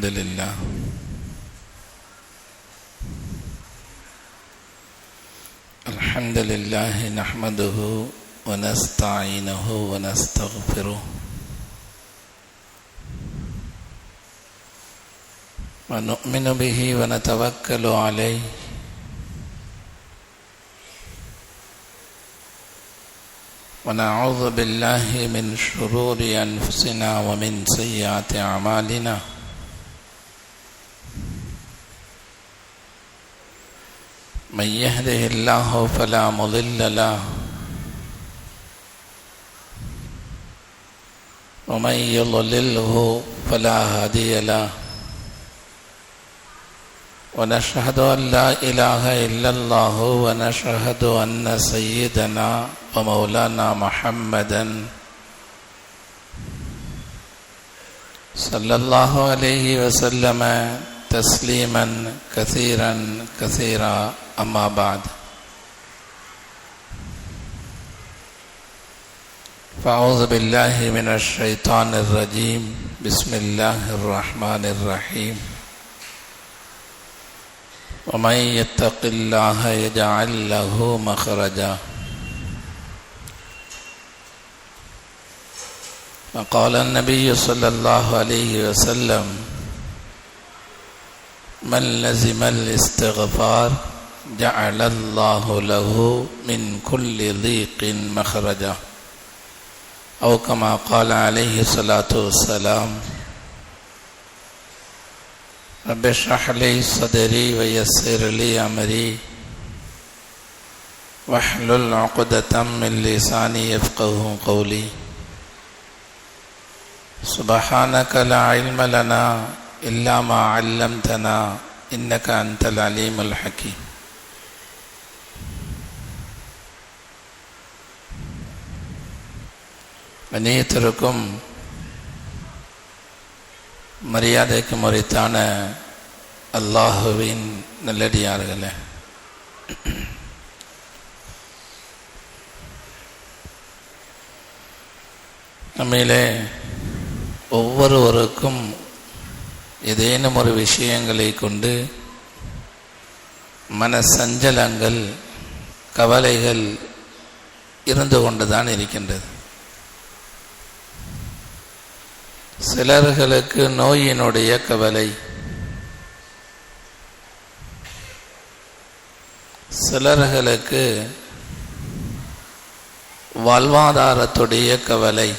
الحمد لله نحمده ونستعينه ونستغفره ونؤمن به ونتوكل عليه ونعوذ بالله من شرور أنفسنا ومن سيئات أعمالنا من يهده الله فلا مضل له ومن يضلله فلا هادي له ونشهد أن لا إله إلا الله ونشهد أن سيدنا ومولانا محمدا صلى الله عليه وسلم تسليما كثيرا كثيرا أما بعد فأعوذ بالله من الشيطان الرجيم بسم الله الرحمن الرحيم ومن يتق الله يجعل له مخرجا وقال النبي صلى الله عليه وسلم من لزم الاستغفار جعل الله له من كل ضيق مخرجا أو كما قال عليه الصلاة والسلام رب اشرح لي صدري ويسر لي أمري واحلل عقدة من لساني يفقهوا قولي سبحانك لا علم لنا إلا ما علمتنا إنك أنت العليم الحكيم. கண்ணியத்திற்கும் மரியாதைக்கு முறைத்தான அல்லாஹுவின் நல்லடியார்களே, நம்மிலே ஒவ்வொருவருக்கும் ஏதேனும் ஒரு விஷயங்களை கொண்டு மன சஞ்சலங்கள், கவலைகள் இருந்து கொண்டுதான் இருக்கின்றது. சிலர்களுக்கு நோயினுடைய கவலை, சிலர்களுக்கு வாழ்வாதாரத்துடைய கவலை,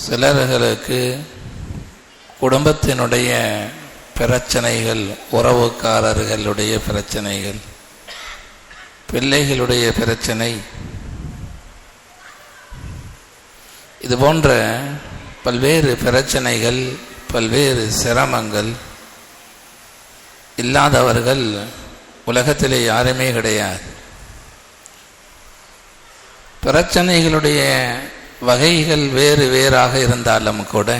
சிலர்களுக்கு குடும்பத்தினுடைய பிரச்சனைகள், உறவுக்காரர்களுடைய பிரச்சனைகள், பிள்ளைகளுடைய பிரச்சனை, இது போன்ற பல்வேறு பிரச்சனைகள், பல்வேறு சிரமங்கள் இல்லாதவர்கள் உலகத்திலே யாருமே கிடையாது. பிரச்சனைகளுடைய வகைகள் வேறு வேறாக இருந்தாலும் கூட,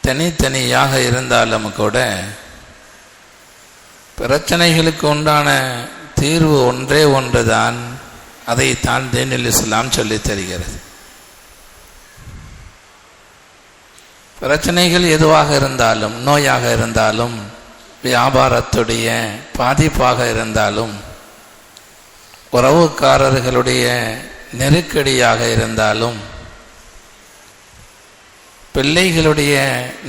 தனித்தனியாக இருந்தாலும் கூட, பிரச்சனைகளுக்கு உண்டான தீர்வு ஒன்றே ஒன்றுதான். அதைத்தான் தீனுல் இஸ்லாம் சொல்லித் தருகிறது. பிரச்சனைகள் எதுவாக இருந்தாலும், நோயாக இருந்தாலும், வியாபாரத்துடைய பாதிப்பாக இருந்தாலும், உறவுக்காரர்களுடைய நெருக்கடியாக இருந்தாலும், பிள்ளைகளுடைய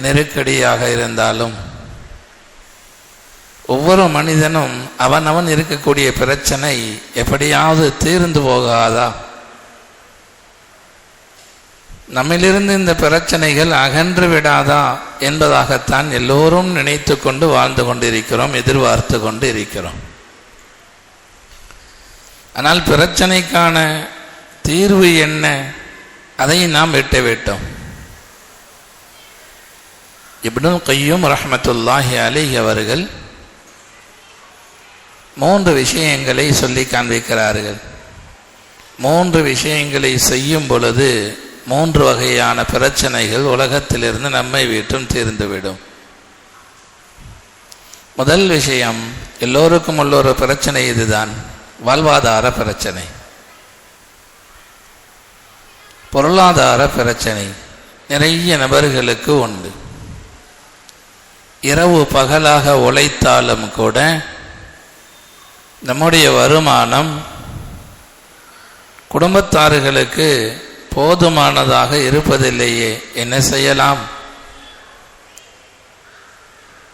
நெருக்கடியாக இருந்தாலும், ஒவ்வொரு மனிதனும் அவனவன் இருக்கக்கூடிய பிரச்சனை எப்படியாவது தீர்ந்து போகாதா, நம்மிலிருந்து இந்த பிரச்சனைகள் அகன்று விடாதா என்பதாகத்தான் எல்லோரும் நினைத்து கொண்டு வாழ்ந்து கொண்டிருக்கிறோம், எதிர்பார்த்து கொண்டு இருக்கிறோம். ஆனால் பிரச்சனைக்கான தீர்வு என்ன, அதை நாம் விட்டுவிட்டோம். இப்னுல் கய்யூம் ரஹ்மத்துல்லாஹி அலைஹி அவர்கள் 3 விஷயங்களை சொல்லி காண்பிக்கிறார்கள். 3 விஷயங்களை செய்யும் பொழுது 3 வகையான பிரச்சனைகள் உலகத்திலிருந்து நம்மை விட்டும் தீர்ந்துவிடும். முதல் விஷயம், எல்லோருக்கும் உள்ள ஒரு பிரச்சனை இதுதான், வாழ்வாதார பிரச்சனை. பொருளாதார பிரச்சனை நிறைய நபர்களுக்கு உண்டு. இரவு பகலாக உழைத்தாலும் கூட நம்முடைய வருமானம் குடும்பத்தார்களுக்கு போதுமானதாக இருப்பதில்லையே, என்ன செய்யலாம்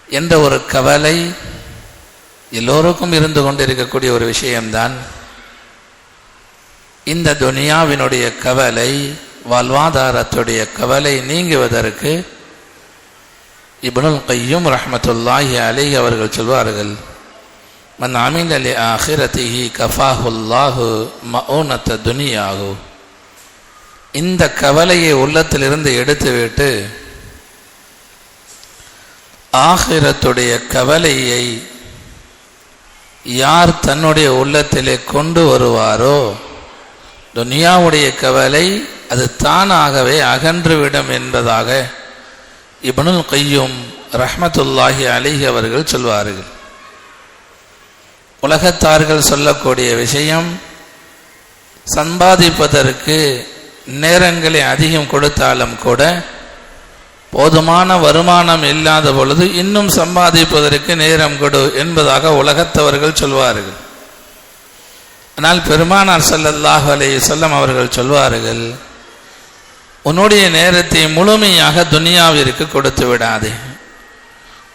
என்ற ஒரு கவலை எல்லோருக்கும் இருந்து கொண்டிருக்கக்கூடிய ஒரு விஷயம்தான். இந்த துனியாவினுடைய கவலை, வாழ்வாதாரத்துடைய கவலை நீங்குவதற்கு இப்னுல் கய்யூம் ரஹ்மத்துல்லாஹி அலைஹி அவர்கள் சொல்வார்கள், மன் அமில லி ஆகிரதிஹி கஃபாஹுல்லாஹு மஊனத துனியாஹு. இந்த கவலையை உள்ளத்திலிருந்து எடுத்துவிட்டு ஆகிரத்துடைய கவலையை யார் தன்னுடைய உள்ளத்திலே கொண்டு வருவாரோ துனியாவுடைய கவலை அது தானாகவே அகன்றுவிடும் என்பதாக இப்னுல் கய்யூம் ரஹ்மத்துல்லாஹி அலைஹி அவர்கள் சொல்வார்கள். உலகத்தார்கள் சொல்லக்கூடிய விஷயம், சம்பாதிப்பதற்கு நேரங்களை அதிகம் கொடுத்தாலும் கூட போதுமான வருமானம் இல்லாத பொழுது இன்னும் சம்பாதிப்பதற்கு நேரம் கொடு என்பதாக உலகத்தவர்கள் சொல்வார்கள். ஆனால் பெருமானார் ஸல்லல்லாஹு அலைஹி வஸல்லம் அவர்கள் சொல்வார்கள், உன்னுடைய நேரத்தை முழுமையாக துனியாவிற்கு கொடுத்து விடாதே,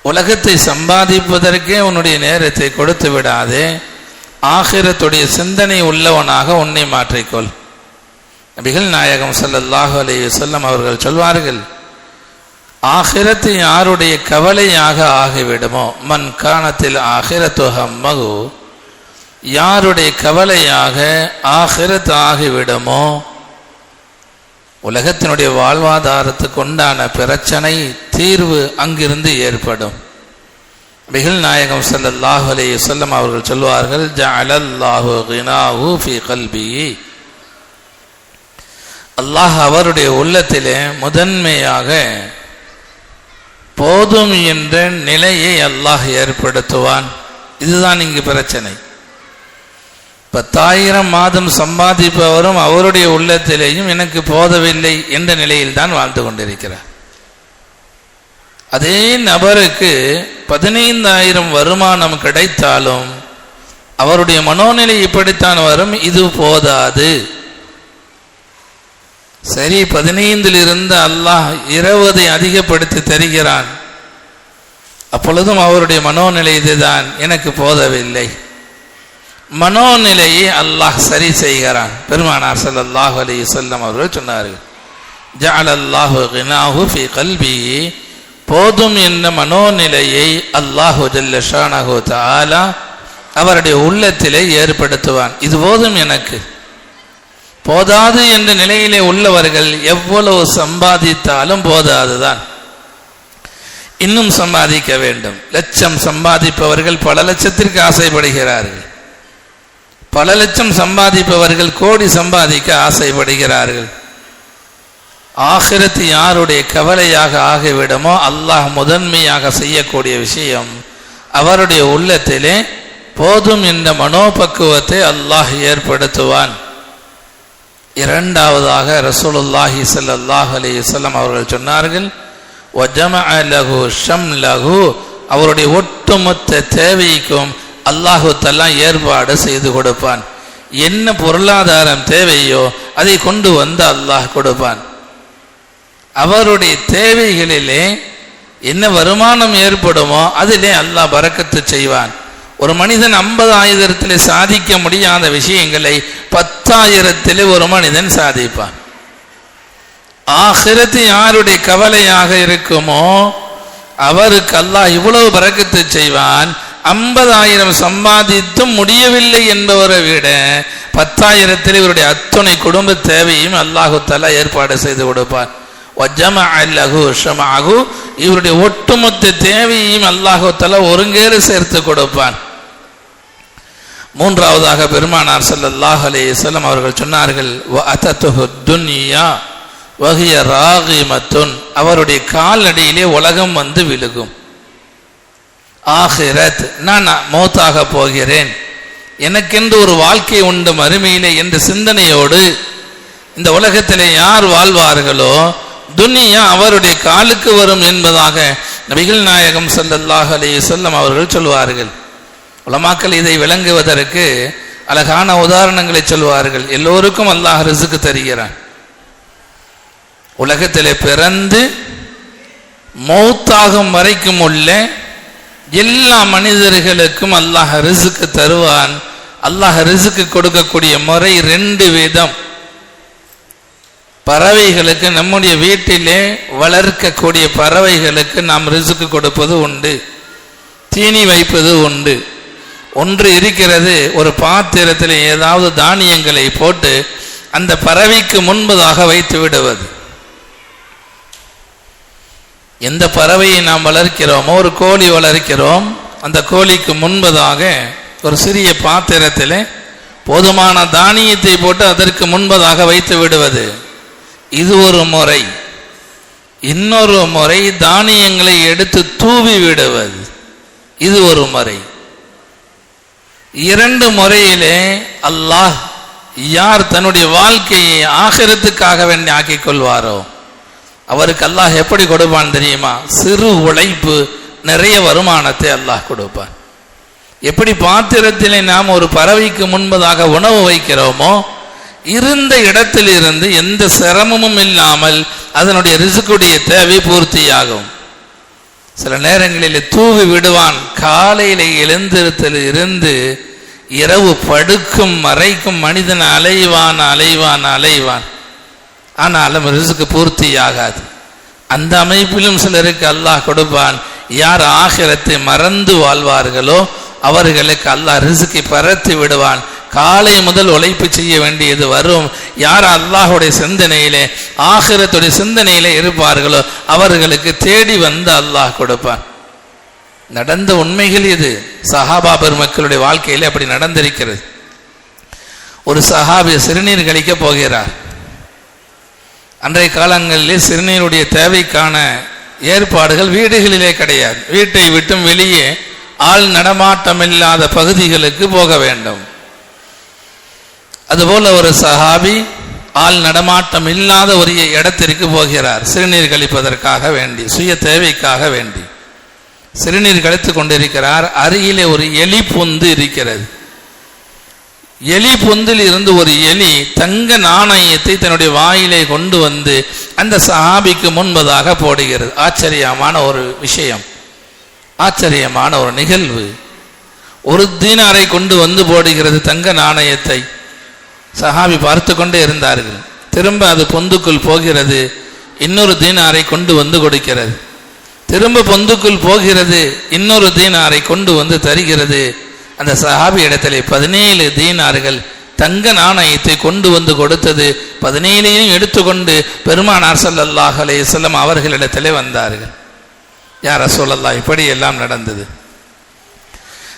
உலகத்தை சம்பாதிப்பதற்கே உன்னுடைய நேரத்தை கொடுத்து விடாதே, ஆகிரத்துடைய சிந்தனை உள்ளவனாக உன்னை மாற்றிக்கொள். நபிகள் நாயகம் ஸல்லல்லாஹு அலைஹி வஸல்லம் அவர்கள் சொல்வார்கள், ஆகிரத்து யாருடைய கவலையாக ஆகிவிடுமோ, மன் கானத்தில் ஆகிரத்து ஹம்மகு, யாருடைய கவலையாக ஆகிரத்து ஆகிவிடுமோ உலகத்தினுடைய வாழ்வாதாரத்துக்கு உண்டான பிரச்சனை தீர்வு அங்கிருந்து ஏற்படும். நபிகள் நாயகம் ஸல்லல்லாஹு அலைஹி வஸல்லம் அவர்கள் சொல்வார்கள், ஜஅலல்லாஹு கினாஹு ஃபீ கல்பிஹி, அல்லாஹ் அவருடைய உள்ளத்திலே முதன்மையாக போதும் என்ற நிலையை அல்லாஹ் ஏற்படுத்துவான். இதுதான் இங்கு பிரச்சனை. 10,000 மாதம் சம்பாதிப்பவரும் அவருடைய உள்ளத்திலேயும் எனக்கு போதவில்லை என்ற நிலையில் தான் வாழ்ந்து கொண்டிருக்கிறார். அதே நபருக்கு 15,000 வருமானம் கிடைத்தாலும் அவருடைய மனோநிலை இப்படித்தான் வரும், இது போதாது. சரி, 15 அல்லாஹ் 20 அதிகப்படுத்தி தருகிறான், அப்பொழுதும் அவருடைய மனோநிலை இதுதான், எனக்கு போதவில்லை. மனோநிலையை அல்லாஹ் சரி செய்கிறான். பெருமானார் ஸல்லல்லாஹு அலைஹி வஸல்லம் அவர்கள் சொன்னார்கள், ஜஅலல்லாஹு கினாஹு ஃபீ கல்பிஹி, போதும் என்ற மனோநிலையை அல்லாஹு ஜல்ல ஷானஹு தஆலா அவருடைய உள்ளத்திலே ஏற்படுத்துவான். இது போதும் எனக்கு, போதாது என்ற நிலையிலே உள்ளவர்கள் எவ்வளவு சம்பாதித்தாலும் போதாதுதான், இன்னும் சம்பாதிக்க வேண்டும். லட்சம் சம்பாதிப்பவர்கள் பல லட்சத்திற்கு ஆசைப்படுகிறார்கள், பல லட்சம் சம்பாதிப்பவர்கள் கோடி சம்பாதிக்க ஆசைப்படுகிறார்கள். ஆகிரத்து யாருடைய கவலையாக ஆகிவிடுமோ அல்லாஹ் முதன்மையாக செய்யக்கூடிய விஷயம், அவருடைய உள்ளத்திலே போதும் என்ற மனோபக்குவத்தை அல்லாஹ் ஏற்படுத்துவான். இரண்டாவதாக ரசூலுல்லாஹி ஸல்லல்லாஹு அலைஹி வஸல்லம் அவர்கள் சொன்னார்கள், வஜமஅ லஹு ஷம்லஹு, அவருடைய ஒட்டுமொத்த தேவைக்கும் அல்லாஹு தஆலா ஏற்பாடு செய்து கொடுப்பான். என்ன பொருளாதாரம் தேவையோ அதை கொண்டு வந்து அல்லாஹ் கொடுப்பான். அவருடைய தேவைகளிலே என்ன வருமானம் ஏற்படுமோ அதிலே அல்லாஹ் பரக்கத்து செய்வான். ஒரு மனிதன் 50,000 சாதிக்க முடியாத விஷயங்களை 10,000 ஒரு மனிதன் சாதிப்பான். ஆகிரத்து யாருடைய கவலையாக இருக்குமோ அவருக்கு அல்லாஹ் இவ்வளவு பரக்கத்து செய்வான். 50,000 சம்பாதித்தும் முடியவில்லை என்பவரை விட 10,000 இவருடைய அத்துணை குடும்ப தேவையும் அல்லாஹு தஆலா ஏற்பாடு செய்து கொடுப்பான். வஜமஅ லஹு ஷமஅஹு, இவருடைய ஒட்டுமொத்த தேவையையும் அல்லாஹு தஆலா ஒருங்கேறு சேர்த்து கொடுப்பான். மூன்றாவதாக பெருமானார் ஸல்லல்லாஹு அலைஹி வஸல்லம் அவர்கள் சொன்னார்கள், வஅததுஹு துன்யா வஹிய ராகிமத்துன், அவருடைய காலடியிலே உலகம் வந்து விழுகும். ஆகிரத், நான் மௌத்தாக போகிறேன், எனக்கென்று ஒரு வாழ்க்கை உண்டு மறுமையிலே என்ற சிந்தனையோடு இந்த உலகத்திலே யார் வாழ்வார்களோ துனியா அவருடைய காலுக்கு வரும் என்பதாக நபிகள் நாயகம் ஸல்லல்லாஹு அலைஹி வஸல்லம் அவர்கள் சொல்வார்கள். உலமாக்கள் இதை விளங்குவதற்கு அழகான உதாரணங்களை சொல்வார்கள். எல்லோருக்கும் அல்லாஹ் ரிஸ்க் தருகிறான். உலகத்திலே பிறந்து மௌத்தாகும் வரைக்கும் உள்ள எல்லா மனிதர்களுக்கும் அல்லாஹ் ரிஸ்க் தருவான். அல்லாஹ் ரிஸ்க் கொடுக்கக்கூடிய முறை 2 விதம். பறவைகளுக்கு, நம்முடைய வீட்டிலே வளர்க்கக்கூடிய பறவைகளுக்கு நாம் ரிஸ்க் கொடுப்பது உண்டு, தீனி வைப்பது உண்டு. ஒன்று இருக்கிறது, ஒரு பாத்திரத்தில் ஏதாவது தானியங்களை போட்டு அந்த பறவைக்கு முன்பதாக வைத்து விடுவது. எந்த பறவையை நாம் வளர்க்கிறோமோ, ஒரு கோழி வளர்க்கிறோம், அந்த கோழிக்கு முன்பதாக ஒரு சிறிய பாத்திரத்தில் போதுமான தானியத்தை போட்டு அதற்கு முன்பதாக வைத்து விடுவது, இது ஒரு முறை. இன்னொரு முறை தானியங்களை எடுத்து தூவி விடுவது, இது ஒரு முறை. 2 முறையிலே அல்லாஹ் யார் தன்னுடைய வாழ்க்கையை ஆகிரத்துக்காக வேண்டி ஆக்கிக் கொள்வாரோ அவருக்கு அல்லாஹ் எப்படி கொடுப்பான் தெரியுமா? சிறு உழைப்பு, நிறைய வருமானத்தை அல்லாஹ் கொடுப்பான். எப்படி பாத்திரத்திலே நாம் ஒரு பறவைக்கு முன்பதாக உணவு வைக்கிறோமோ, இருந்த இடத்தில் இருந்து எந்த சிரமமும் இல்லாமல் அதனுடைய ரிஸ்குடைய தேவை பூர்த்தியாகும். சில நேரங்களில் தூவி விடுவான். காலையில் எழுந்திருத்தல் இருந்து இரவு படுக்கும் வரைக்கும் மனிதன் அலைவான் அலைவான் அலைவான், ஆனாலும் ரிஸ்க் பூர்த்தியாகாது. அந்த அமைப்பிலும் சிலருக்கு அல்லாஹ் கொடுப்பான். யார் ஆகிரத்தை மறந்து வாழ்வார்களோ அவர்களுக்கு அல்லாஹ் ரிஸ்கை பரத்தி விடுவான். காலை முதல் உழைப்பு செய்ய வேண்டியது வரும். யார் அல்லாஹுடைய சிந்தனையிலே, ஆகிரத்துடைய சிந்தனையிலே இருப்பார்களோ அவர்களுக்கு தேடி வந்து அல்லாஹ் கொடுப்பான். நடந்த உண்மைகள் இது. சஹாபா பெருமக்களுடைய வாழ்க்கையிலே அப்படி நடந்திருக்கிறது. ஒரு சஹாபி சிறுநீர் கழிக்க போகிறார். அன்றைய காலங்களிலே சிறுநீருடைய தேவைக்கான ஏற்பாடுகள் வீடுகளிலே கிடையாது. வீட்டை விட்டும் வெளியே ஆள் நடமாட்டமில்லாத பகுதிகளுக்கு போக வேண்டும். அதுபோல ஒரு சஹாபி ஆள் நடமாட்டம் இல்லாத ஒரு இடத்திற்கு போகிறார். சிறுநீர் கழிப்பதற்காக வேண்டி, சுய தேவைக்காக வேண்டி சிறுநீர் கழித்து கொண்டிருக்கிறார். அருகிலே ஒரு எலி பொந்து இருக்கிறது. எலி பொந்தில் இருந்து ஒரு எலி தங்க நாணயத்தை தன்னுடைய வாயிலே கொண்டு வந்து அந்த சஹாபிக்கு முன்பதாக போடுகிறது. ஆச்சரியமான ஒரு விஷயம், ஆச்சரியமான ஒரு நிகழ்வு. ஒரு தீனாரை கொண்டு வந்து போடுகிறது தங்க நாணயத்தை. சஹாபி பார்த்து கொண்டே இருந்தார்கள். திரும்ப அது பொந்துக்குள் போகிறது. இன்னொரு தீனாரை கொண்டு வந்து கொடுக்கிறது. திரும்ப பொந்துக்குள் போகிறது. இன்னொரு தீனாரை கொண்டு வந்து தருகிறது. அந்த சஹாபி இடத்திலே 17 தீனார்கள் தங்க நாணயத்தை கொண்டு வந்து கொடுத்தது. 17ஐயும் எடுத்துக்கொண்டு பெருமானார் ஸல்லல்லாஹு அலைஹி வஸல்லம் அவர்களிடத்திலே வந்தார்கள். யா ரசூலல்லாஹ், இப்படி எல்லாம் நடந்தது.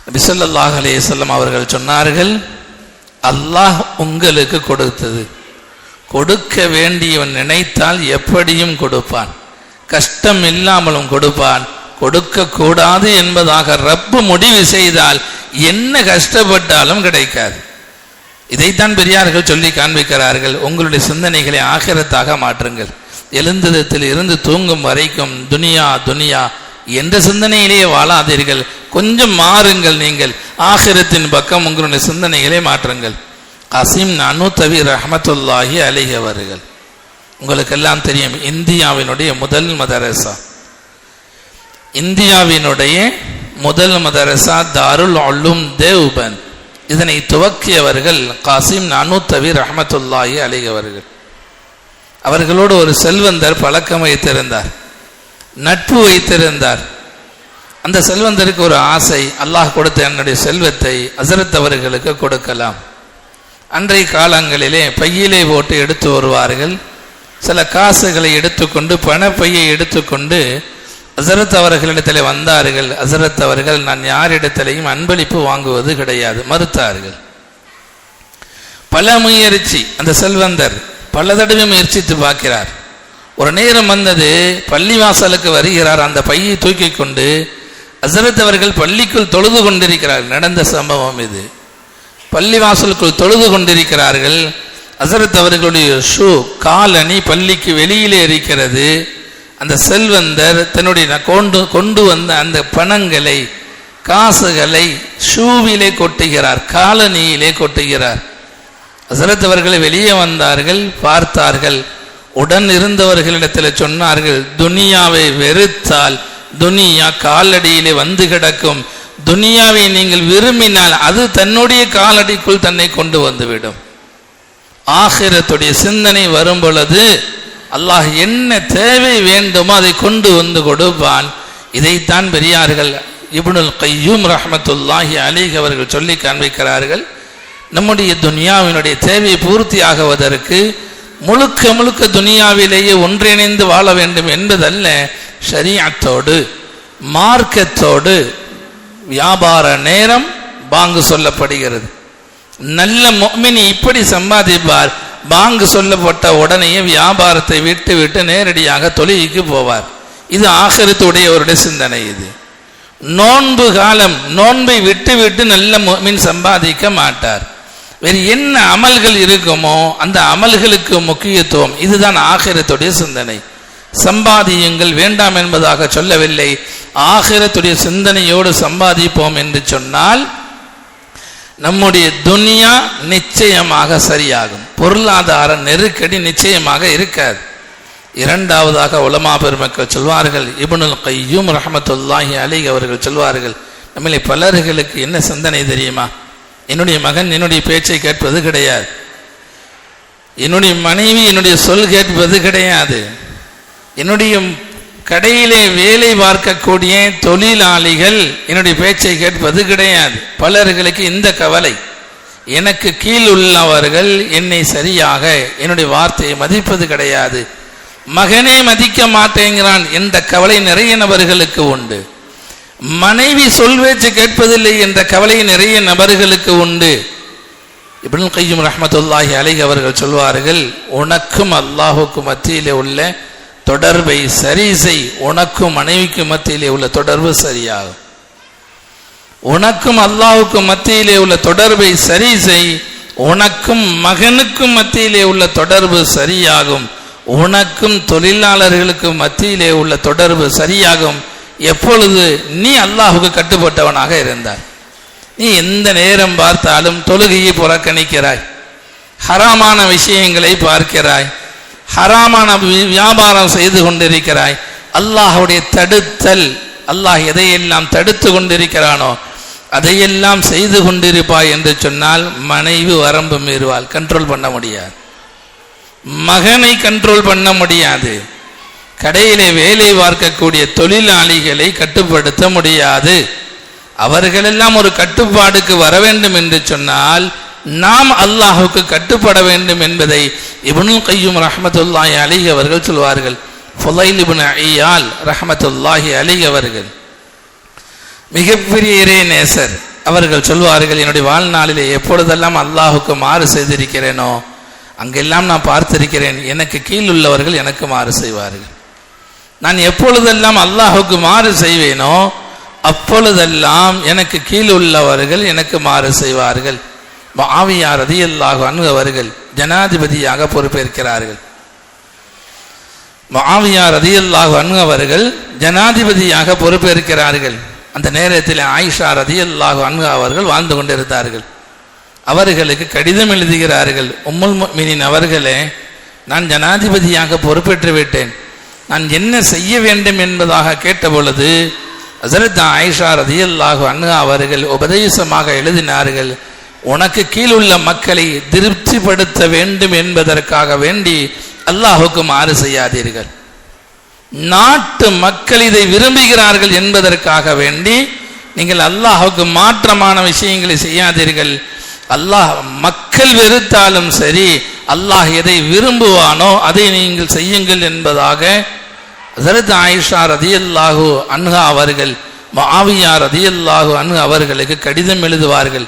நபி ஸல்லல்லாஹு அலைஹி வஸல்லம் அவர்கள் சொன்னார்கள், அல்லாஹ் உங்களுக்கு கொடுத்தது, கொடுக்க வேண்டியவன் நினைத்தால் எப்படியும் கொடுப்பான், கஷ்டம் இல்லாமலும் கொடுப்பான். கொடுக்க கூடாது என்பதாக ரப்பு முடிவு செய்தால் என்ன கஷ்டப்பட்டாலும் கிடைக்காது. இதைத்தான் பெரியார்கள் சொல்லி காண்பிக்கிறார்கள். உங்களுடைய சிந்தனைகளை ஆகிரத்தாக மாற்றுங்கள். எழுந்ததில் இருந்து தூங்கும் வரைக்கும் துனியா துனியா என்ற சிந்தனையிலேயே வாழாதீர்கள். கொஞ்சம் மாறுங்கள். நீங்கள் ஆகிரத்தின் பக்கம் உங்களுடைய சிந்தனைகளை மாற்றுங்கள். கசீம் நனூத்தவி ரஹ்மத்துல்லாஹி அலைஹி அவர்கள், உங்களுக்கெல்லாம் தெரியும், இந்தியாவினுடைய முதல் மதரசா, இந்தியாவினுடைய முதல் மதரசா தாருல் உலூம் தேவ்பந்த். இதனை துவக்கியவர்கள் கசீம் நனூத்தவி ரஹ்மத்துல்லாஹி அலைஹி அவர்கள். அவர்களோடு ஒரு செல்வந்தர் பழக்கம் வைத்திருந்தார், நட்பு வைத்திருந்தார். அந்த செல்வந்தருக்கு ஒரு ஆசை, அல்லாஹ் கொடுத்த என்னுடைய செல்வத்தை ஹஸரத் அவர்களுக்கு கொடுக்கலாம். அன்றைய காலங்களிலே பையிலே போட்டு எடுத்து வருவார்கள். சில காசுகளை எடுத்துக்கொண்டு, பணப்பையை எடுத்துக்கொண்டு ஹஸரத் அவர்களிடத்தில் வந்தார்கள். ஹஸரத் அவர்கள், நான் யாரிடத்திலையும் அன்பளிப்பு வாங்குவது கிடையாது, மறுத்தார்கள். பல முயற்சி, அந்த செல்வந்தர் பல தடவை முயற்சித்து பார்க்கிறார். ஒரு நேரம் வந்தது, பள்ளிவாசலுக்கு வருகிறார். அந்த பையை தூக்கி கொண்டு ஹஸரத் அவர்கள் பள்ளிக்குள் தொழுது கொண்டிருக்கிறார்கள். நடந்த சம்பவம் இது. பள்ளிவாசலுக்குள் தொழுது கொண்டிருக்கிறார்கள். ஹஸரத் அவர்களுடைய காலணி பள்ளிக்கு வெளியிலே இருக்கிறது. அந்த செல்வந்தர் தன்னுடைய கொண்டு வந்த அந்த பணங்களை காசுகளை ஷூவிலே கொட்டுகிறார், காலணியிலே கொட்டுகிறார். ஹஸரத் அவர்கள் வெளியே வந்தார்கள், பார்த்தார்கள். உடன் இருந்தவர்களிடத்தில் சொன்னார்கள், துனியாவை வெறுத்தால் துனியா காலடியிலே வந்து கிடக்கும். துனியாவை நீங்கள் விரும்பினால் அது தன்னுடைய காலடிக்குள் தன்னை கொண்டு வந்துவிடும். ஆகிரத்துடைய சிந்தனை வரும் பொழுது அல்லாஹ் என்ன தேவை வேண்டுமோ அதை கொண்டு வந்து கொடுப்பான். இதைத்தான் பெரியார்கள் இப்னுல் கய்யூம் ரஹ்மத்துல்லாஹி அலைஹி அவர்கள் சொல்லி காண்பிக்கிறார்கள். நம்முடைய துனியாவினுடைய தேவை பூர்த்தி ஆகுவதற்கு முழுக்க முழுக்க துனியாவிலேயே ஒன்றிணைந்து வாழ வேண்டும் என்பதல்ல, ஷரீஅத்தோடு மார்க்கத்தோடு வியாபார நேரம் பாங்கு சொல்லப்படுகிறது. நல்ல முஃமின் இப்படி சம்பாதிப்பார், பாங்கு சொல்லப்பட்ட உடனேயே வியாபாரத்தை விட்டு விட்டு நேரடியாக தொழுகைக்கு போவார். இது ஆகிரத்துடையவருடைய சிந்தனை. இது நோன்பு காலம், நோன்பை விட்டு விட்டு நல்ல முஃமின் சம்பாதிக்க மாட்டார். வேறு என்ன அமல்கள் இருக்குமோ அந்த அமல்களுக்கு முக்கியத்துவம். இதுதான் ஆகிரத்துடைய சிந்தனை. சம்பாதியுங்கள் வேண்டாம் என்பதாக சொல்லவில்லை. ஆகிரத்துடைய சிந்தனையோடு சம்பாதிப்போம் என்று சொன்னால் நம்முடைய துனியா நிச்சயமாக சரியாகும், பொருளாதார நெருக்கடி நிச்சயமாக இருக்காது. இரண்டாவதாக உலமா பெருமக்கள் சொல்வார்கள், இப்னுல் கய்யூம் ரஹ்மத்துல்லாஹி அலைஹி அவர்கள் சொல்வார்கள், நம்மளை பலர்களுக்கு என்ன சிந்தனை தெரியுமா? என்னுடைய மகன் என்னுடைய பேச்சை கேட்பது கிடையாது, என்னுடைய மனைவி என்னுடைய சொல் கேட்பது கிடையாது, என்னுடைய கடையிலே வேலை பார்க்கக்கூடிய தொழிலாளிகள் என்னுடைய பேச்சை கேட்பது கிடையாது. பலர்களுக்கு இந்த கவலை. எனக்கு கீழ் உள்ளவர்கள் என்னை சரியாக என்னுடைய வார்த்தையை மதிப்பது கிடையாது, மகனே மதிக்க மாட்டேங்கிறான் என்ற கவலை நிறைய நபர்களுக்கு உண்டு. மனைவி சொல் பேச்சு கேட்பதில்லை என்ற கவலை நிறைய நபர்களுக்கு உண்டு. இப்னுல் கய்யூம் ரஹ்மத்துல்லாஹி அலைஹி அவர்கள் சொல்வார்கள், உனக்கும் அல்லாஹுக்கும் மத்தியிலே உள்ள தொடர்பை சரி செய், உனக்கும் மனைவிக்கும் மத்தியிலே உள்ள தொடர்பு சரியாகும். உனக்கும் அல்லாஹுக்கும் மத்தியிலே உள்ள தொடர்பை சரி செய், உனக்கும் மகனுக்கும் மத்தியிலே உள்ள தொடர்பு சரியாகும், உனக்கும் தொழிலாளர்களுக்கும் மத்தியிலே உள்ள தொடர்பு சரியாகும். எப்பொழுது நீ அல்லாஹுக்கு கட்டுப்பட்டவனாக இருந்தாய். நீ எந்த நேரம் பார்த்தாலும் தொழுகையை புறக்கணிக்கிறாய், ஹராமான விஷயங்களை பார்க்கிறாய், ஹராமான வியாபாரம் செய்து கொண்டிருக்கிறாய், அல்லாஹுடைய தடுத்தல், அல்லாஹ் எதையெல்லாம் தடுத்து கொண்டிருக்கிறானோ அதையெல்லாம் செய்து கொண்டிருப்பாய் என்று சொன்னால் மனைவி வரம்பு மீறுவாள், கண்ட்ரோல் பண்ண முடியாது. மகனை கண்ட்ரோல் பண்ண முடியாது. கடையிலே வேலை பார்க்கக்கூடிய தொழிலாளிகளை கட்டுப்படுத்த முடியாது. அவர்களெல்லாம் ஒரு கட்டுப்பாடுக்கு வர வேண்டும் என்று சொன்னால் நாம் அல்லாஹுக்கு கட்டுப்பட வேண்டும் என்பதை இப்னுல் கய்யூம் ரஹ்மத்துல்லாஹி அலைஹி அவர்கள் சொல்வார்கள். ஃபுலைல் இப்னு இயால் ரஹ்மத்துல்லாஹி அலைஹி அவர்கள் மிகப்பெரிய இறைநேசர். அவர்கள் சொல்வார்கள், என்னுடைய வாழ்நாளிலே எப்பொழுதெல்லாம் அல்லாஹுக்கு மாறு செய்திருக்கிறேனோ அங்கெல்லாம் நான் பார்த்திருக்கிறேன், எனக்கு கீழ் உள்ளவர்கள் எனக்கு மாறு செய்வார்கள். நான் எப்பொழுதெல்லாம் அல்லாஹுக்கு மாறு செய்வேனோ அப்பொழுதெல்லாம் எனக்கு கீழ் உள்ளவர்கள் எனக்கு மாறு செய்வார்கள். முஆவியா ரலியல்லாஹு அன்ஹு அவர்கள் ஜனாதிபதியாக பொறுப்பேற்கிறார்கள். முஆவியா ரலியல்லாஹு அன்ஹு அவர்கள் ஜனாதிபதியாக பொறுப்பேற்கிறார்கள். அந்த நேரத்தில் ஆயிஷா ரலியல்லாஹு அன்ஹா அவர்கள் வாழ்ந்து கொண்டிருந்தார்கள். அவர்களுக்கு கடிதம் எழுதுகிறார்கள், உம்முல் முஃமினீன் அவர்களே, நான் ஜனாதிபதியாக பொறுப்பேற்று விட்டேன், நான் என்ன செய்ய வேண்டும் என்பதாக கேட்ட பொழுது ஹஸரத் ஆயிஷா ரலியல்லாஹு அன்ஹா அவர்கள் உபதேசமாக எழுதினார்கள், உனக்கு கீழுள்ள மக்களை திருப்திப்படுத்த வேண்டும் என்பதற்காக வேண்டி அல்லாஹுக்கு மாறு செய்யாதீர்கள். நாட்டு மக்கள் இதை விரும்புகிறார்கள் என்பதற்காக வேண்டி நீங்கள் அல்லாஹுக்கு மாற்றமான விஷயங்களை செய்யாதீர்கள். அல்லாஹ் மக்கள் வெறுத்தாலும் சரி, அல்லாஹ் எதை விரும்புவானோ அதை நீங்கள் செய்யுங்கள் என்பதாக ஹஸரத் ஆயிஷா ரலியல்லாஹு அன்ஹா அவர்கள் முஆவியா ரலியல்லாஹு அன்ஹு அவர்களுக்கு கடிதம் எழுதுவார்கள்.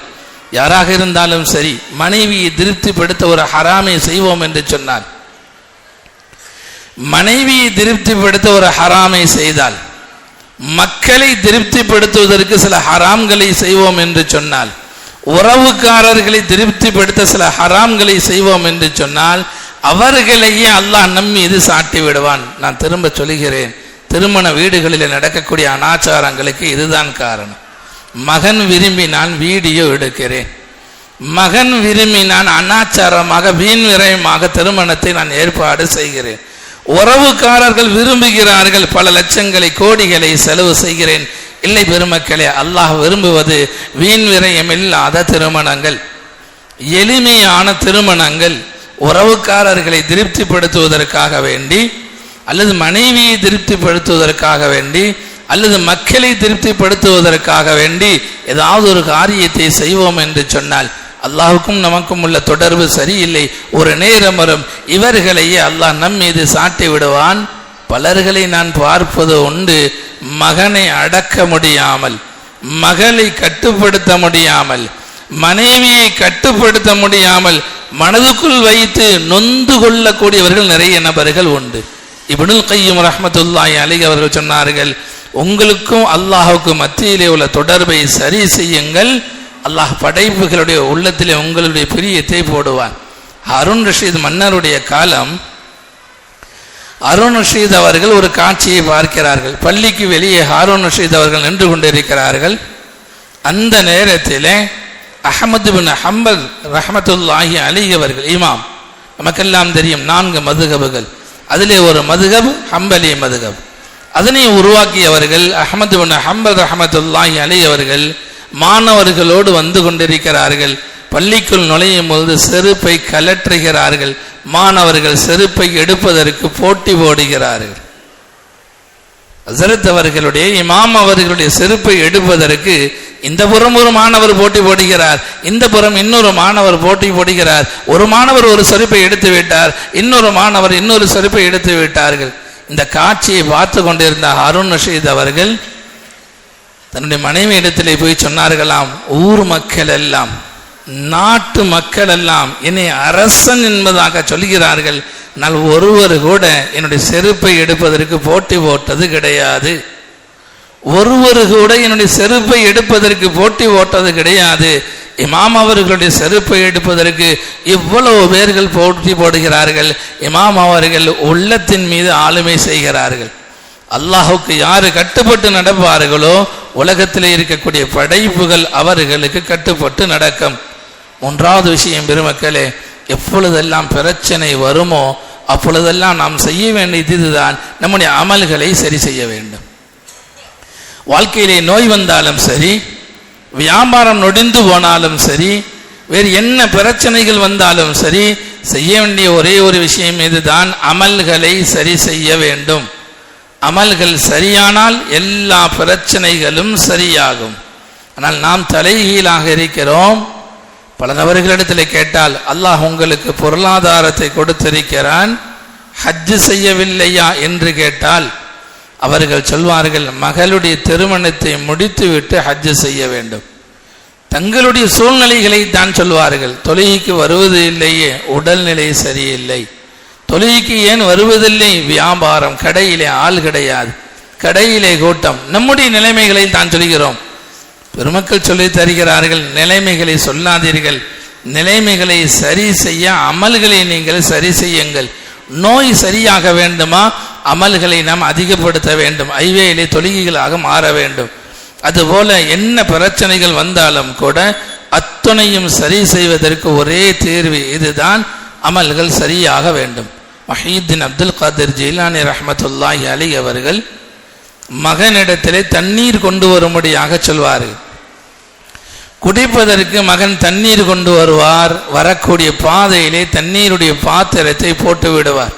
யாராக இருந்தாலும் சரி, மனைவியை திருப்திப்படுத்த ஒரு ஹராமை செய்வோம் என்று சொன்னார், மனைவியை திருப்திப்படுத்த ஒரு ஹராமை செய்தால், மக்களை திருப்திப்படுத்துவதற்கு சில ஹராம்களை செய்வோம் என்று சொன்னால், உறவுக்காரர்களை திருப்திப்படுத்த சில ஹராம்களை செய்வோம் என்று சொன்னால் அவர்களையே அல்லாஹ் நம் மீது சாட்டி விடுவான். நான் திரும்ப சொல்கிறேன், திருமண வீடுகளில் நடக்கக்கூடிய அனாச்சாரங்களுக்கு இதுதான் காரணம். மகன் விரும்பி நான் வீடியோ எடுக்கிறேன், மகன் விரும்பி நான் அனாச்சாரமாக வீண் விரயமாக திருமணத்தை நான் ஏற்பாடு செய்கிறேன். உறவுக்காரர்கள் விரும்புகிறார்கள், பல லட்சங்களை கோடிகளை செலவு செய்கிறேன். இல்லை பெருமக்களே, அல்லாஹ் விரும்புவது வீண் விரயம் இல்லாத திருமணங்கள், எளிமையான திருமணங்கள். உறவுக்காரர்களை திருப்திப்படுத்துவதற்காக வேண்டி அல்லது மனைவியை திருப்திப்படுத்துவதற்காக வேண்டி அல்லது மக்களை திருப்திப்படுத்துவதற்காக வேண்டி ஏதாவது ஒரு காரியத்தை செய்வோம் என்று சொன்னால் அல்லாஹுக்கும் நமக்கும் உள்ள தொடர்பு சரியில்லை. ஒரு நேரம் வரும் இவர்களையே அல்லாஹ் நம் மீது சாட்டி விடுவான். பலர்களை நான் பார்ப்பது உண்டு, மகனை அடக்க முடியாமல், மகளை கட்டுப்படுத்த முடியாமல், மனைவியை கட்டுப்படுத்த முடியாமல் மனதுக்குள் வைத்து நொந்து கொள்ளக்கூடியவர்கள் நிறைய நபர்கள் உண்டு. இப்னுல் கய்யிம் ரஹ்மத்துல்லாஹி அலைஹி அவர்கள் சொன்னார்கள், உங்களுக்கும் அல்லாஹுக்கும் மத்தியிலே உள்ள தொடர்பை சரி செய்யுங்கள், அல்லாஹ் படைப்புகளுடைய உள்ளத்திலே உங்களுடைய பிரியத்தை போடுவான். ஹாரூன் ரஷீத் மன்னருடைய காலம், ஹாரூன் ரஷீத் அவர்கள் ஒரு காட்சியை பார்க்கிறார்கள். பள்ளிக்கு வெளியே ஹாரூன் ரஷீத் அவர்கள் நின்று கொண்டிருக்கிறார்கள். அந்த நேரத்திலே அஹ்மது பின் ஹம்பல் ரஹ்மத்துல்லாஹி அலைஹி அவர்கள், இமாம், நமக்கெல்லாம் தெரியும் 4 மதுஹபுகள், அதிலே ஒரு மதுஹப் ஹம்பலி மதுஹப். அதனை உருவாக்கியவர்கள் அஹ்மது பின் ஹம்பல் ரஹ்மத்துல்லாஹி அலைஹி அவர்கள் மாணவர்களோடு வந்து கொண்டிருக்கிறார்கள். பள்ளிக்குள் நுழையும் போது செருப்பை கலற்றுகிறார்கள். மாணவர்கள் செருப்பை எடுப்பதற்கு போட்டி போடுகிறார்கள். ஹஸரத் அவர்களுடைய இமாம் அவர்களுடைய செருப்பை எடுப்பதற்கு இந்த புறம் ஒரு மாணவர் போட்டி போடுகிறார், இந்த புறம் இன்னொரு மாணவர் போட்டி போடுகிறார். ஒரு மாணவர் ஒரு செருப்பை எடுத்து விட்டார், இன்னொரு மாணவர் இன்னொரு செருப்பை எடுத்து விட்டார்கள். இந்த காட்சியை பார்த்து கொண்டிருந்த ஹாரூன் ரஷீத் அவர்கள் தன்னுடைய மனைவி இடத்திலே போய் சொன்னார்களாம், ஊர் மக்கள் எல்லாம், நாட்டு மக்கள் எல்லாம் என்னை அரசன் என்பதாக சொல்கிறார்கள், நான் ஒருவர் கூட என்னுடைய செருப்பை எடுப்பதற்கு போட்டி போட்டது கிடையாது, ஒருவர் கூட என்னுடைய செருப்பை எடுப்பதற்கு போட்டி போட்டது கிடையாது. இமாம் அவர்களுடைய செருப்பை எடுப்பதற்கு இவ்வளவு பேர்கள் போட்டி போடுகிறார்கள். இமாம் அவர்கள் உள்ளத்தின் மீது ஆளுமை செய்கிறார்கள். அல்லாஹுக்கு யாரு கட்டுப்பட்டு நடப்பார்களோ உலகத்தில் இருக்கக்கூடிய படைப்புகள் அவர்களுக்கு கட்டுப்பட்டு நடக்கும். 3வது விஷயம் பெருமக்களே, எப்பொழுதெல்லாம் பிரச்சனை வருமோ அப்பொழுதெல்லாம் நாம் செய்ய வேண்டியது இதுதான், நம்முடைய அமல்களை சரி செய்ய வேண்டும். வாழ்க்கையிலே நோய் வந்தாலும் சரி, வியாபாரம் நொடிந்து போனாலும் சரி, வேறு என்ன பிரச்சனைகள் வந்தாலும் சரி, செய்ய வேண்டிய ஒரே ஒரு விஷயம் இதுதான், அமல்களை சரி செய்ய வேண்டும். அமல்கள் சரியானால் எல்லா பிரச்சனைகளும் சரியாகும். ஆனால் நாம் தலைகீழாக இருக்கிறோம். பல நபர்களிடத்தில் கேட்டால், அல்லாஹ் உங்களுக்கு பொருளாதாரத்தை கொடுத்திருக்கிறான், ஹஜ் செய்யவில்லையா என்று கேட்டால் அவர்கள் சொல்வார்கள், மகளுடைய திருமணத்தை முடித்துவிட்டு ஹஜ் செய்ய வேண்டும். தங்களுடைய சூழ்நிலைகளை தான் சொல்வார்கள். தொழுகைக்கு வருவது இல்லையே, உடல்நிலை சரியில்லை. தொழுகைக்கு ஏன் வருவதில்லை? வியாபாரம், கடையிலே ஆள் கிடையாது, கடையிலே கூட்டம். நம்முடைய நிலைமைகளை தான் சொல்கிறோம். பெருமக்கள் சொல்லி தருகிறார்கள், நிலைமைகளை சொல்லாதீர்கள், நிலைமைகளை சரி செய்ய அமல்களை நீங்கள் சரி செய்யுங்கள். நோய் சரியாக வேண்டுமா, அமல்களை நாம் அதிகப்படுத்த வேண்டும், ஐவேயிலே தொழுகைகளாக மாற வேண்டும். அதுபோல என்ன பிரச்சனைகள் வந்தாலும் கூட அத்துணையும் சரி செய்வதற்கு ஒரே தீர்வு இதுதான், அமல்கள் சரியாக வேண்டும். முஹ்யித்தீன் அப்துல் காதிர் ஜீலானி ரஹ்மத்துல்லாஹி அலைஹி அவர்கள் மகனிடத்திலே தண்ணீர் கொண்டு வரும்படியாக சொல்வார்கள். குடிப்பதற்கு மகன் தண்ணீர் கொண்டு வருவார். வரக்கூடிய பாதையிலே தண்ணீருடைய பாத்திரத்தை போட்டு விடுவார்,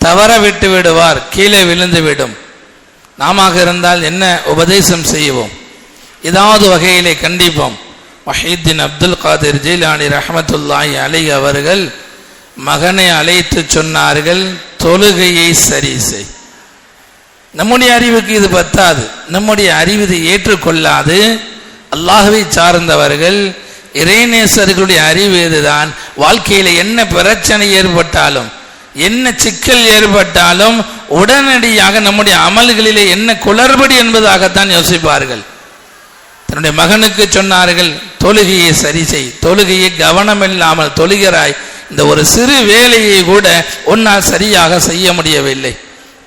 தவற விட்டு விடுவார், கீழே விழுந்து விடும். நாம இருந்தால் என்ன உபதேசம் செய்வோம்? ஏதாவது வகையிலே கண்டிப்போம். முஹ்யித்தீன் அப்துல் காதிர் ஜீலானி ரஹ்மத்துல்லாஹி அலைஹி அவர்கள் மகனை அழைத்து சொன்னார்கள், தொழுகையை சரி செய். நம்முடைய அறிவுக்கு இது பத்தாது, நம்முடைய அறிவு இதை ஏற்றுக்கொள்ளாது. அல்லாஹ்வை சார்ந்தவர்கள், இறைநேசர்களுடைய அறிவு இதுதான். வாழ்க்கையில என்ன பிரச்சனை ஏற்பட்டாலும், என்ன சிக்கல் ஏற்பட்டாலும் உடனடியாக நம்முடைய அமல்களிலே என்ன குளறுபடி என்பதாகத்தான் யோசிப்பார்கள். தன்னுடைய மகனுக்கு சொன்னார்கள், தொழுகையை சரி செய், தொழுகையை கவனம் இல்லாமல் தொழுகிறாய், இந்த ஒரு சிறு வேலையை கூட உன்னால் சரியாக செய்ய முடியவில்லை.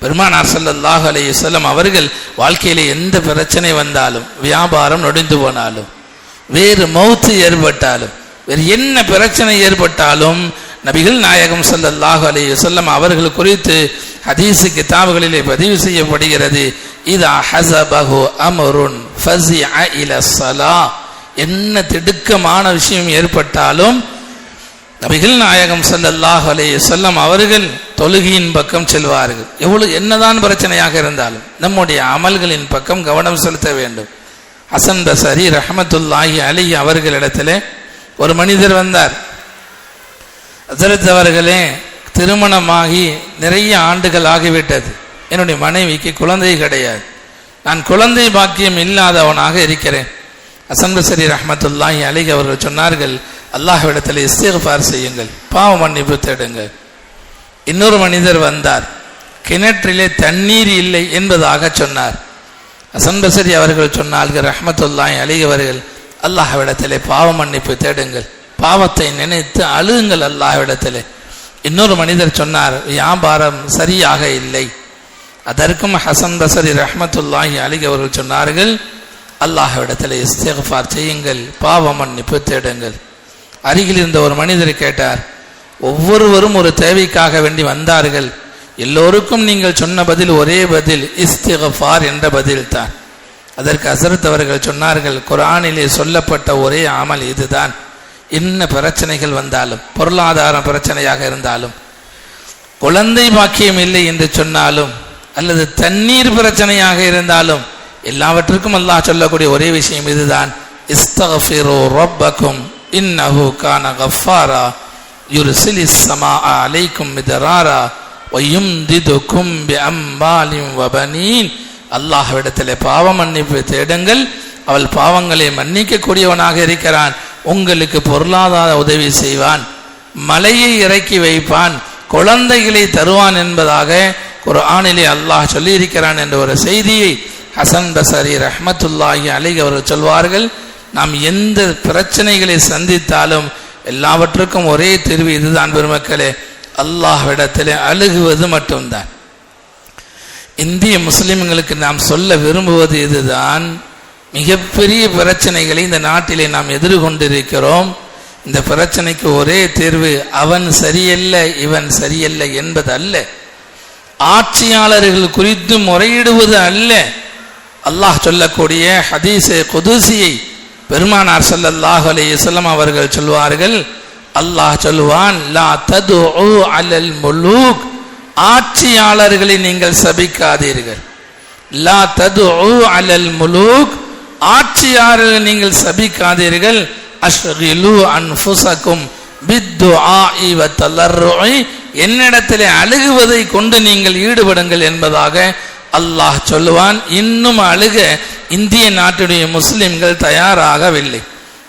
பெருமானார் ஸல்லல்லாஹு அலைஹி வஸல்லம் அவர்கள் வாழ்க்கையிலே எந்த பிரச்சனை வந்தாலும், வியாபாரம் நொடிந்து போனாலும், வேறு மௌத்து ஏற்பட்டாலும், வேறு என்ன பிரச்சனை ஏற்பட்டாலும், நபிகள் நாயகம் ஸல்லல்லாஹு அலைஹி வஸல்லம் அவர்கள் குறித்து ஹதீஸ் கிதாபுகளிலே பதிவு செய்யப்படுகிறது, இதா ஹஸபஹு அம்ருன் ஃபஸிஅ இலா ஸலா, என்ன திடுக்கமான விஷயம் ஏற்பட்டாலும் நபிகள் நாயகம் ஸல்லல்லாஹு அலைஹி வஸல்லம் அவர்கள் தொழுகையின் பக்கம் செல்வார்கள். எவ்வளவு என்னதான் பிரச்சனையாக இருந்தாலும் நம்முடைய அமல்களின் பக்கம் கவனம் செலுத்த வேண்டும். ஹசன் பஸரி ரஹ்மத்துல்லாஹி அலைஹி அவர்களிடத்திலே ஒரு மனிதர் வந்தார். ஹஸரத் அவர்களே, திருமணமாகி நிறைய ஆண்டுகள் ஆகிவிட்டது, என்னுடைய மனைவிக்கு குழந்தை கிடையாது, நான் குழந்தை பாக்கியம் இல்லாதவனாக இருக்கிறேன். ஹசன் பஸரி ரஹ்மத்துல்லாஹி அலைஹி அவர்கள் சொன்னார்கள், அல்லாஹ்விடத்தில் இஸ்திக்ஃபார் செய்யுங்கள், பாவ மன்னிப்பு தேடுங்கள். இன்னொரு மனிதர் வந்தார், கிணற்றிலே தண்ணீர் இல்லை என்பதாக சொன்னார். ஹசன் பஸரி அவர்கள் சொன்னார்கள் ரஹ்மத்துல்லாஹி அலைஹி அவர்கள், அல்லாஹ்விடத்திலே பாவ மன்னிப்பு தேடுங்கள், பாவத்தை நினைத்து அழுகுங்கள் அல்லாஹ்விடத்திலே. இன்னொரு மனிதர் சொன்னார், வியாபாரம் சரியாக இல்லை. அதற்கும் ஹசன் பஸரி ரஹ்மத்துல்லாஹி அலைஹி அவர்கள் சொன்னார்கள், அல்லாஹ்விடத்திலே இஸ்திக்ஃபார் செய்யுங்கள், பாவ மன்னிப்பு தேடுங்கள். அருகில் இருந்த ஒரு மனிதர் கேட்டார், ஒவ்வொருவரும் ஒரு தேவைக்காக வேண்டி வந்தார்கள், எல்லோருக்கும் நீங்கள் சொன்ன பதில் ஒரே பதில், இஸ்திக்ஃபார் என்ற பதில் தான். அதற்கு ஹஸரத் அவர்கள் சொன்னார்கள், குர்ஆனிலே சொல்லப்பட்ட ஒரே அமல் இதுதான். என்ன பிரச்சனைகள் வந்தாலும், பொருளாதார பிரச்சனையாக இருந்தாலும், குழந்தை பாக்கியம் இல்லை என்று சொன்னாலும், அல்லது தண்ணீர் பிரச்சனையாக இருந்தாலும், எல்லாவற்றுக்கும் அல்லாஹ் சொல்லக்கூடிய ஒரே விஷயம் இதுதான், இஸ்தக்ஃபிரு ரப்பக்கும் இன்னஹு கான கஃபாரா யுர்சிலிஸ் ஸமாஅ அலைக்கும் மிதராரா வயும்திதுக்கும் பிஅம்வாலின் வபனீன். அல்லாஹ்விடத்திலே பாவ மன்னிப்பு தேடுங்கள், அவள் பாவங்களை மன்னிக்க கூடியவனாக இருக்கிறான், உங்களுக்கு பொருளாதார உதவி செய்வான், மலையை இறக்கி வைப்பான், குழந்தைகளை தருவான் என்பதாக குர்ஆனிலே அல்லாஹ் சொல்லி இருக்கிறான் என்ற ஒரு செய்தியை ஹசன் பஸரி ரஹ்மத்துல்லாஹி அலைஹி அவர்கள் சொல்வார்கள். நாம் எந்த பிரச்சனைகளை சந்தித்தாலும் எல்லாவற்றுக்கும் ஒரே தீர்வு இதுதான் பெருமக்களே, அல்லாஹ்விடத்திலே அழுகுவது மட்டும்தான். இந்திய முஸ்லிம்களுக்கு நாம் சொல்ல விரும்புவது இதுதான், மிகப்பெரிய பிரச்சனைகளை இந்த நாட்டிலே நாம் எதிர்கொண்டிருக்கிறோம். இந்த பிரச்சனைக்கு ஒரே தீர்வு அவன் சரியல்ல இவன் சரியல்ல என்பது அல்ல, ஆட்சியாளர்கள் குறித்து முறையிடுவது அல்ல. அல்லாஹ் சொல்லக்கூடிய ஹதீஸே குதுசியை பெருமானார் ஸல்லல்லாஹு அலைஹி வஸல்லம் அவர்கள் சொல்வார்கள், அல்லாஹ் சொல்வான், லா ததுஉ அலல் முலூக், ஆட்சியாளர்களை நீங்கள் சபிக்காதீர்கள். லா ததுஉ அலல் முலூக், ஆட்சியாளர்களை நீங்கள் சபிக்காதீர்கள். அஷ்கிலு அன்ஃபுஸக்கும் பித்துஆஇ வதலர்ருஇ, என்னிடத்திலே அழுகுவதை கொண்டு நீங்கள் ஈடுபடுங்கள் என்பதாக அல்லாஹ் சொல்லுவான். இன்னும் அழுக இந்திய நாட்டுடைய முஸ்லிம்கள் தயாராகவில்லை.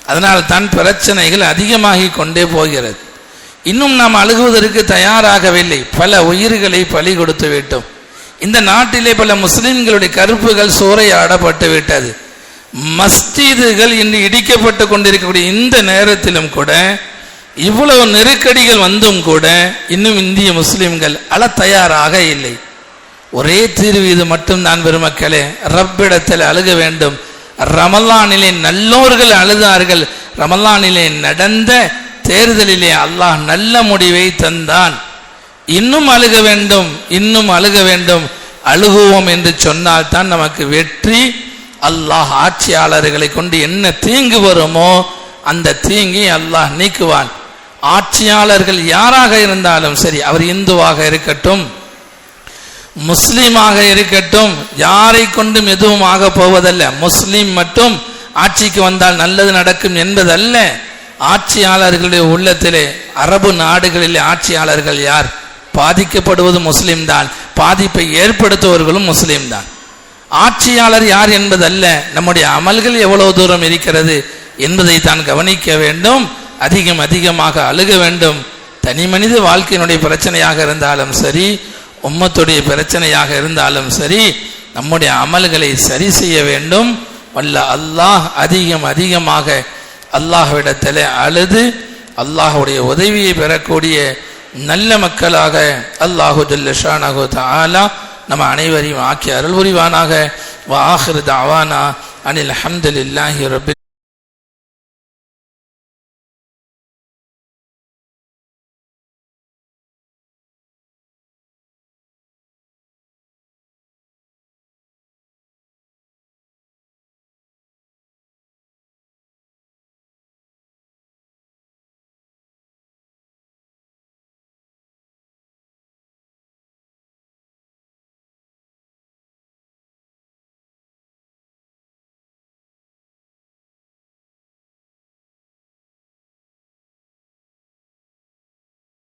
அதனால் தான் பிரச்சனைகள் அதிகமாகி கொண்டே போகிறது. இன்னும் நாம் அழுகுவதற்கு தயாராகவில்லை. பல உயிர்களை பலி கொடுத்து விட்டோம். இந்த நாட்டிலே பல முஸ்லிம்களுடைய கருப்புகள் சூறையாடப்பட்டு விட்டது. மஸ்ஜிதுகள் இன்று இடிக்கப்பட்டு கொண்டிருக்கக்கூடிய இந்த நேரத்திலும் கூட, இவ்வளவு நெருக்கடிகள் வந்தும் கூட, இன்னும் இந்திய முஸ்லிம்கள் அழ தயாராக இல்லை. ஒரே தீர்வு இது மட்டும்தான் பெருமக்களே, ரப்பிடத்தில் அழுக வேண்டும். ரமலானிலே நல்லோர்கள் அழுதார்கள். ரமலானிலே நடந்த தேர்தலிலே அல்லாஹ் நல்ல முடிவை தந்தான். இன்னும் அழுக வேண்டும், இன்னும் அழுக வேண்டும். அழுகுவோம் என்று சொன்னால் தான் நமக்கு வெற்றி. அல்லாஹ் ஆட்சியாளர்களை கொண்டு என்ன தீங்கு வருமோ அந்த தீங்கை அல்லாஹ் நீக்குவான். ஆட்சியாளர்கள் யாராக இருந்தாலும் சரி, அவர் இந்துவாக இருக்கட்டும், முஸ்லீமாக இருக்கட்டும், யாரை கொண்டும் எதுவும் ஆக போவதல்ல. முஸ்லீம் மட்டும் ஆட்சிக்கு வந்தால் நல்லது நடக்கும் என்பதல்ல. ஆட்சியாளர்களுடைய உள்ளத்திலே, அரபு நாடுகளிலே ஆட்சியாளர்கள் யார்? பாதிக்கப்படுவது முஸ்லீம் தான், பாதிப்பை ஏற்படுத்துவர்களும் முஸ்லீம் தான். ஆட்சியாளர் யார் என்பதல்ல, நம்முடைய அமல்கள் எவ்வளவு தூரம் இருக்கிறது என்பதை தான் கவனிக்க வேண்டும். அதிகமாக அழுக வேண்டும். தனி மனித வாழ்க்கையினுடைய பிரச்சனையாக இருந்தாலும் சரி, உம்மத்துடைய பிரச்சனையாக இருந்தாலும் சரி, நம்முடைய அமல்களை சரி செய்ய வேண்டும். வல்ல அல்லாஹ் அதிகமாக அல்லாஹ்விடத்தில் அழுது அல்லாஹ்வுடைய உதவியை பெறக்கூடிய நல்ல மக்களாக அல்லாஹு ஜல்ல ஷானஹு தஆலா நம்ம அனைவரையும் ஆக்கி அருள் புரிவானாக. வ ஆகிரு தஅவானா அனில் ஹம்துலில்லாஹி ரப்பில்